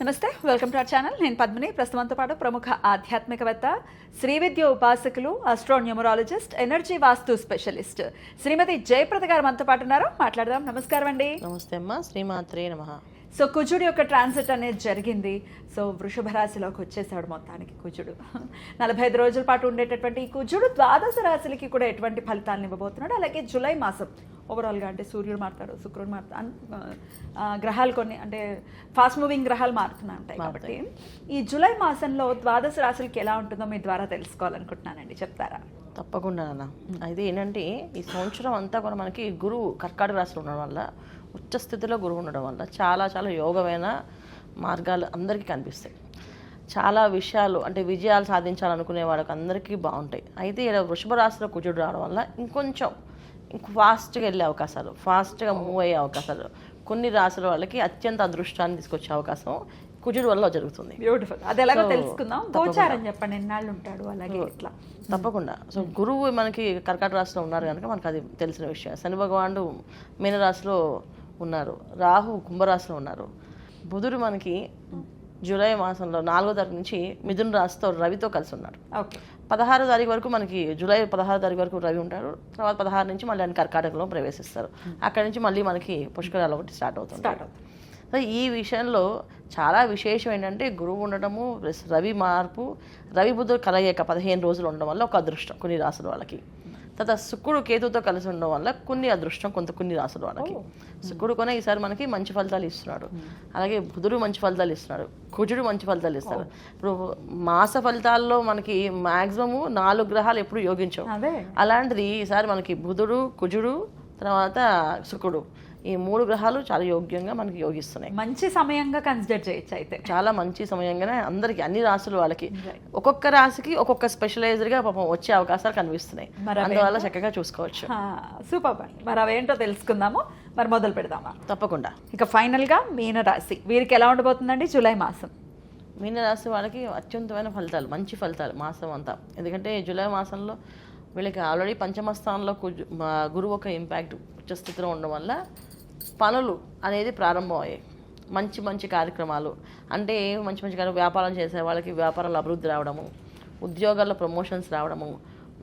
నమస్తే, welcome to our channel. నేను పద్మిని. ప్రస్తుతంతో పాటు ప్రముఖ ఆధ్యాత్మికవేత్త, శ్రీ విద్య ఉపాసకులు, ఆస్ట్రోన్యూమరాలజిస్ట్, ఎనర్జీ వాస్తు స్పెషలిస్ట్ శ్రీమతి జయప్రద గారు మనతో పాటు ఉన్నారు. మాట్లాడదాం. నమస్కారం అండి. నమస్తే అమ్మా. శ్రీమాత్రే నమః. సో కుజుడు యొక్క ట్రాన్సిట్ అనేది జరిగింది. సో వృషభ రాశిలోకి వచ్చేసాడు మొత్తానికి కుజుడు. 45 రోజుల పాటు ఉండేటటువంటి ఈ కుజుడు ద్వాదశ రాశులకి కూడా ఎటువంటి ఫలితాలను ఇవ్వబోతున్నాడు. అలాగే జూలై మాసం ఓవరాల్గా అంటే సూర్యుడు మారుతాడు, శుక్రుడు మారుతాడు, గ్రహాలు కొన్ని అంటే ఫాస్ట్ మూవింగ్ గ్రహాలు మారుతూనే ఉంటాయి. కాబట్టి ఈ జూలై మాసంలో ద్వాదశ రాశులకి ఎలా ఉంటుందో మీ ద్వారా తెలుసుకోవాలనుకుంటున్నానండి, చెప్తారా? తప్పకుండా అన్న. అయితే ఏంటంటే ఈ సంవత్సరం అంతా కూడా మనకి గురువు కర్కాటక రాశిలో ఉండడం వల్ల, ఉచ్చ స్థితిలో గురువు ఉండడం వల్ల చాలా చాలా యోగమైన మార్గాలు అందరికీ కనిపిస్తాయి. చాలా విషయాలు అంటే విజయాలు సాధించాలనుకునే వాళ్ళకి అందరికీ బాగుంటాయి. అయితే ఇలా వృషభ రాశిలో కుజుడు రావడం వల్ల ఇంకొంచెం ఫాస్ట్గా వెళ్ళే అవకాశాలు, ఫాస్ట్గా మూవ్ అయ్యే అవకాశాలు, కొన్ని రాశుల వాళ్ళకి అత్యంత అదృష్టాన్ని తీసుకొచ్చే అవకాశం కుజుడు వల్ల జరుగుతుంది. బ్యూటిఫుల్. అది ఎలాగో తెలుసుకుందాం. గోచారం చెప్పండి, ఎన్నాళ్ళు ఉంటాడు, అలాగే ఇట్లా. తప్పకుండా. సో గురువు మనకి కర్కాటక రాశిలో ఉన్నారు కనుక మనకు అది తెలిసిన విషయం. శని భగవానుడు మీనరాశిలో ఉన్నారు, రాహు కుంభరాశిలో ఉన్నారు, బుధుడు మనకి జూలై మాసంలో 4వ తారీఖు నుంచి మిథున రాశితో రవితో కలిసి ఉన్నారు. 16వ తారీఖు వరకు మనకి జూలై 16వ తారీఖు వరకు రవి ఉంటారు. తర్వాత 16 నుంచి మళ్ళీ ఆయన కర్కాటకలో ప్రవేశిస్తారు. అక్కడి నుంచి మళ్ళీ మనకి పుష్కరాలు ఒకటి స్టార్ట్ అవుతుంది. సో ఈ విషయంలో చాలా విశేషం ఏంటంటే గురువు ఉండటము, రవి మార్పు, రవి బుధుడు కలయిక 15 రోజులు ఉండడం వల్ల ఒక అదృష్టం కొన్ని రాసుల వాళ్ళకి. తర్వాత శుక్రుడు కేతుతో కలిసి ఉండడం వల్ల కొన్ని అదృష్టం కొన్ని రాసుల వాళ్ళకి. శుక్రుడు కొనే ఈసారి మనకి మంచి ఫలితాలు ఇస్తున్నాడు. అలాగే బుధుడు మంచి ఫలితాలు ఇస్తున్నాడు, కుజుడు మంచి ఫలితాలు ఇస్తారు. ఇప్పుడు మాస ఫలితాల్లో మనకి మాక్సిమము 4 గ్రహాలు ఎప్పుడు యోగించవు. అలాంటిది ఈసారి మనకి బుధుడు, కుజుడు, తర్వాత శుక్రుడు, ఈ 3 గ్రహాలు చాలా యోగ్యంగా మనకి యోగిస్తున్నాయి. మంచి సమయంగా కన్సిడర్ చేయొచ్చు. అయితే చాలా మంచి సమయంగానే అందరికి అన్ని రాశుల వాళ్ళకి ఒక్కొక్క రాశికి ఒక్కొక్క స్పెషలైజ్డ్గా పాపం వచ్చే అవకాశాలు కనిపిస్తున్నాయి. అందువల్ల చక్కగా చూసుకోవచ్చు. సూపర్ అండి. మరి అవేంటో తెలుసుకుందాము. మరి మొదలు పెడదామా? తప్పకుండా. ఇక ఫైనల్గా మీనరాశి వీరికి ఎలా ఉండబోతుందండి జూలై మాసం? మీనరాశి వాళ్ళకి అత్యంతమైన ఫలితాలు, మంచి ఫలితాలు మాసం అంతా. ఎందుకంటే జూలై మాసంలో వీళ్ళకి ఆల్రెడీ పంచమ స్థానంలో గురువు ఒక ఇంపాక్ట్ ఉచ్చస్థితిలో ఉండడం వల్ల పనులు అనేది ప్రారంభమయ్యాయి. మంచి మంచి కార్యక్రమాలు అంటే మంచి వ్యాపారం చేసే వాళ్ళకి వ్యాపారంలో అభివృద్ధి రావడము, ఉద్యోగాల్లో ప్రమోషన్స్ రావడము,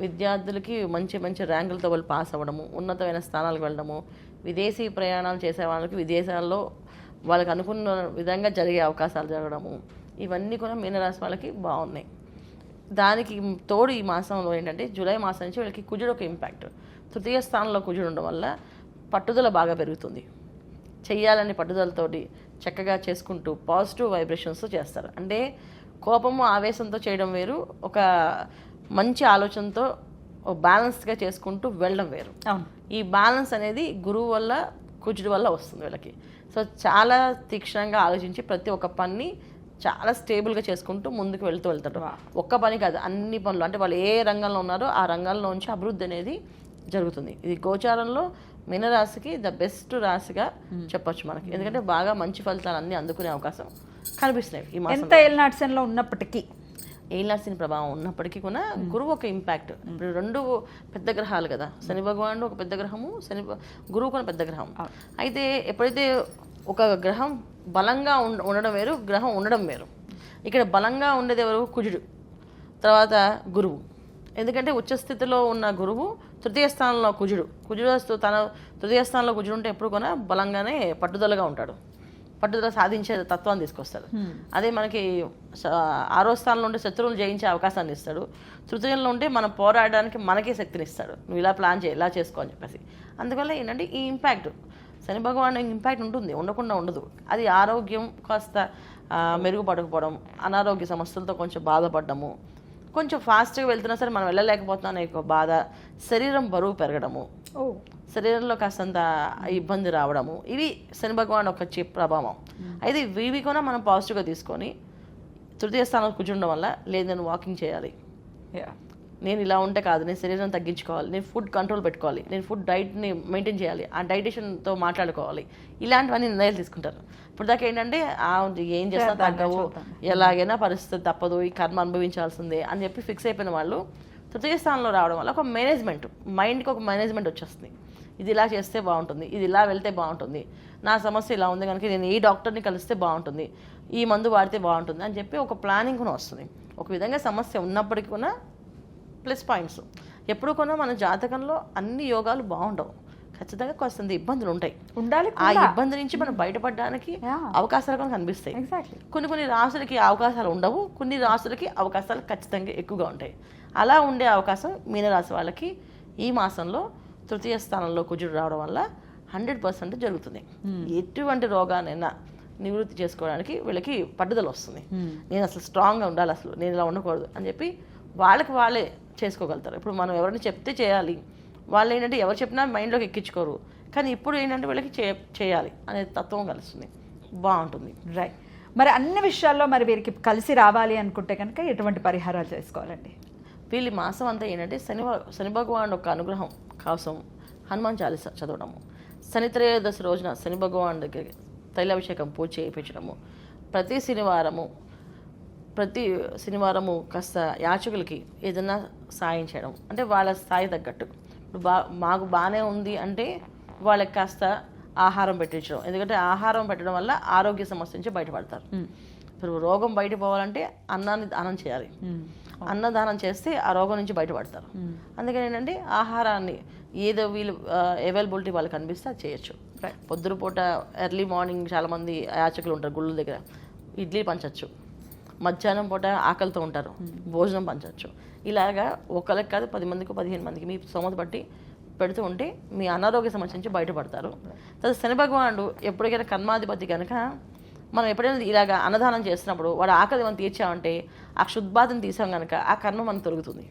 విద్యార్థులకి మంచి ర్యాంకులతో వాళ్ళు పాస్ అవ్వడము, ఉన్నతమైన స్థానాలకు వెళ్ళడము, విదేశీ ప్రయాణాలు చేసే వాళ్ళకి విదేశాల్లో వాళ్ళకి అనుకున్న విధంగా జరిగే అవకాశాలు జరగడము, ఇవన్నీ కూడా మీనరాశి వాళ్ళకి బాగున్నాయి. దానికి తోడు ఈ మాసంలో ఏంటంటే జూలై మాసం నుంచి వీళ్ళకి కుజుడు ఒక ఇంపాక్ట్. తృతీయ స్థానంలో కుజుడు ఉండడం వల్ల పట్టుదల బాగా పెరుగుతుంది. చెయ్యాలని పట్టుదలతోటి చక్కగా చేసుకుంటూ పాజిటివ్ వైబ్రేషన్స్ చేస్తారు. అంటే కోపము ఆవేశంతో చేయడం వేరు, ఒక మంచి ఆలోచనతో బ్యాలెన్స్గా చేసుకుంటూ వెళ్ళడం వేరు. ఈ బ్యాలెన్స్ అనేది గురువు వల్ల కుజుడు వల్ల వస్తుంది వీళ్ళకి. సో చాలా తీక్షణంగా ఆలోచించి ప్రతి ఒక్క పని చాలా స్టేబుల్గా చేసుకుంటూ ముందుకు వెళ్తారు. ఒక్క పని కాదు, అన్ని పనులు. అంటే వాళ్ళు ఏ రంగంలో ఉన్నారో ఆ రంగంలో నుంచి అభివృద్ధి అనేది జరుగుతుంది. ఇది గోచారంలో మీనరాశికి ద బెస్ట్ రాశిగా చెప్పొచ్చు మనకి. ఎందుకంటే బాగా మంచి ఫలితాలు అన్ని అందుకునే అవకాశం కనిపిస్తున్నాయి ఈ మాసం. ఎంత ఏలినాట్సన్లో ఉన్నప్పటికీ, ఏలినాట్సన్ ప్రభావం ఉన్నప్పటికీ కూడా గురువు ఒక ఇంపాక్ట్. ఇప్పుడు 2 పెద్ద గ్రహాలు కదా, శని భగవానుడు ఒక పెద్ద గ్రహము, గురువు కూడా పెద్ద గ్రహం. అయితే ఎప్పుడైతే ఒక గ్రహం బలంగా ఉండడం వేరు, గ్రహం ఉండడం వేరు. ఇక్కడ బలంగా ఉండేది ఎవరు? కుజుడు, తర్వాత గురువు. ఎందుకంటే ఉచ్చస్థితిలో ఉన్న గురువు, తృతీయ స్థానంలో కుజుడు తన తృతీయ స్థానంలో కుజుడు ఉంటే ఎప్పుడు కూడా బలంగానే పట్టుదలగా ఉంటాడు, పట్టుదల సాధించే తత్వాన్ని తీసుకొస్తాడు. అదే మనకి 6వ స్థానంలో ఉంటే శత్రువులు జయించే అవకాశాన్ని ఇస్తాడు. తృతీయంలో ఉంటే మనం పోరాడడానికి మనకే శక్తిని ఇస్తాడు. నువ్వు ఇలా ప్లాన్ చేయి, ఇలా చేసుకో అని చెప్పేసి. అందువల్ల ఏంటంటే ఈ ఇంపాక్ట్ శని భగవాన్ ఇంపాక్ట్ ఉంటుంది, ఉండకుండా ఉండదు. అది ఆరోగ్యం కాస్త మెరుగుపడకపోవడం, అనారోగ్య సమస్యలతో కొంచెం బాధపడము, కొంచెం ఫాస్ట్గా వెళ్తున్నా సరే మనం వెళ్ళలేకపోతున్నాం అనే బాధ, శరీరం బరువు పెరగడము, శరీరంలో కాస్తంత ఇబ్బంది రావడము, ఇవి శని భగవాన్ ఒక ప్రభావం. అయితే ఇవి కూడా మనం పాజిటివ్గా తీసుకొని తృతీయ స్థానంలో కూర్చుండడం వల్ల, లేదు నేను వాకింగ్ చేయాలి, నేను ఇలా ఉంటే కాదు, నేను శరీరం తగ్గించుకోవాలి, నేను ఫుడ్ కంట్రోల్ పెట్టుకోవాలి, నేను ఫుడ్ డైట్ని మెయింటైన్ చేయాలి, ఆ డైటిషియన్తో మాట్లాడుకోవాలి, ఇలాంటివన్నీ నిర్ణయాలు తీసుకుంటారు. ఇప్పుడు దాకా ఏంటంటే ఏం చేస్తా తగ్గవు, ఎలాగైనా పరిస్థితి తప్పదు, ఈ కర్మ అనుభవించాల్సిందే అని చెప్పి ఫిక్స్ అయిపోయిన వాళ్ళు తృతీయ స్థానంలో రావడం వల్ల ఒక మేనేజ్మెంట్, మైండ్కి ఒక మేనేజ్మెంట్ వచ్చేస్తుంది. ఇది ఇలా చేస్తే బాగుంటుంది, ఇది ఇలా వెళ్తే బాగుంటుంది, నా సమస్య ఇలా ఉంది కనుక నేను ఈ డాక్టర్ని కలిస్తే బాగుంటుంది, ఈ మందు వాడితే బాగుంటుంది అని చెప్పి ఒక ప్లానింగ్ కూడా వస్తుంది. ఒక విధంగా సమస్య ఉన్నప్పటికీ కూడా ప్లస్ పాయింట్స్. ఎప్పుడు కూడా మన జాతకంలో అన్ని యోగాలు బాగుండవు, ఖచ్చితంగా కొంత ఇబ్బందులు ఉంటాయి. ఉండాలి. ఆ ఇబ్బంది నుంచి మనం బయటపడడానికి అవకాశాలు కూడా కనిపిస్తాయి. ఎగ్జాక్ట్లీ. కొన్ని రాసులకి అవకాశాలు ఉండవు, కొన్ని రాసులకి అవకాశాలు ఖచ్చితంగా ఎక్కువగా ఉంటాయి. అలా ఉండే అవకాశం మీనరాశి వాళ్ళకి ఈ మాసంలో తృతీయ స్థానంలో కుజుడు రావడం వల్ల 100% జరుగుతుంది. ఎటువంటి రోగానైనా నివృత్తి చేసుకోవడానికి వీళ్ళకి పట్టుదల వస్తుంది. నేను అసలు స్ట్రాంగ్గా ఉండాలి, అసలు నేను ఇలా ఉండకూడదు అని చెప్పి వాళ్ళే చేసుకోగలుగుతారు. ఇప్పుడు మనం ఎవరైనా చెప్తే చేయాలి, వాళ్ళు ఏంటంటే ఎవరు చెప్పినా మైండ్లోకి ఎక్కించుకోరు. కానీ ఇప్పుడు ఏంటంటే వీళ్ళకి చేయాలి అనే తత్వం కలుస్తుంది, బాగుంటుంది. రైట్. మరి అన్ని విషయాల్లో మరి వీరికి కలిసి రావాలి అనుకుంటే కనుక ఎటువంటి పరిహారాలు చేసుకోవాలండి? వీళ్ళ మాసం అంతా ఏంటంటే శని భగవాన్ యొక్క అనుగ్రహం కోసం హనుమాన్ చాలీసా చదవడము, శని త్రయోదశి రోజున శని భగవాన్ దగ్గర తైలాభిషేకం పూజ చేయించడము, ప్రతి శనివారము కాస్త యాచకులకి ఏదైనా సాయం చేయడం, అంటే వాళ్ళ స్థాయి తగ్గట్టు. ఇప్పుడు మాకు బాగానే ఉంది అంటే వాళ్ళకి కాస్త ఆహారం పెట్టించడం, ఎందుకంటే ఆహారం పెట్టడం వల్ల ఆరోగ్య సమస్య నుంచి బయటపడతారు. ఇప్పుడు రోగం బయట పోవాలంటే అన్నాన్ని దానం చేయాలి, అన్నదానం చేస్తే ఆ రోగం నుంచి బయటపడతారు. అందుకని ఏంటంటే ఆహారాన్ని ఏదో వీళ్ళు అవైలబిలిటీ వాళ్ళకి అనిపిస్తే అది చేయొచ్చు. పొద్దున పూట ఎర్లీ మార్నింగ్ చాలామంది యాచకులు ఉంటారు గుళ్ళ దగ్గర, ఇడ్లీ పంచవచ్చు. మధ్యాహ్నం పూట ఆకలితో ఉంటారు, భోజనం పంచవచ్చు. ఇలాగా ఒకరికి కాదు 10 మందికి 15 మందికి మీ స్తోమత బట్టి పెడుతూ ఉంటే మీ అనారోగ్య సమస్య నుంచి బయటపడతారు. తర్వాత శని భగవానుడు ఎప్పటికైనా కర్మాధిపతి కనుక మనం ఎప్పుడైనా ఇలాగా అన్నదానం చేస్తున్నప్పుడు వాడు ఆకలి మనం తీర్చామంటే ఆ క్షుద్బాధను తీసాం కనుక ఆ కర్మ మనకు తొలుగుతుంది.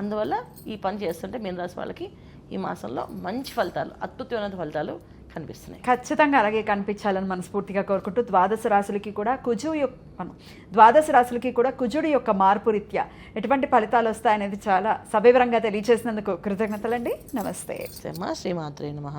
అందువల్ల ఈ పని చేస్తుంటే మీనరాశి వాళ్ళకి ఈ మాసంలో మంచి ఫలితాలు, అద్భుతమైన ఫలితాలు కనిపిస్తున్నాయి. ఖచ్చితంగా అలాగే కనిపించాలని మనస్ఫూర్తిగా కోరుకుంటూ ద్వాదశ రాశులకి కూడా కుజుడి యొక్క మార్పు రీత్యా ఎటువంటి ఫలితాలు వస్తాయనేది చాలా సవివరంగా తెలియజేసినందుకు కృతజ్ఞతలండి. నమస్తే. శ్రీమాత్రే నమః.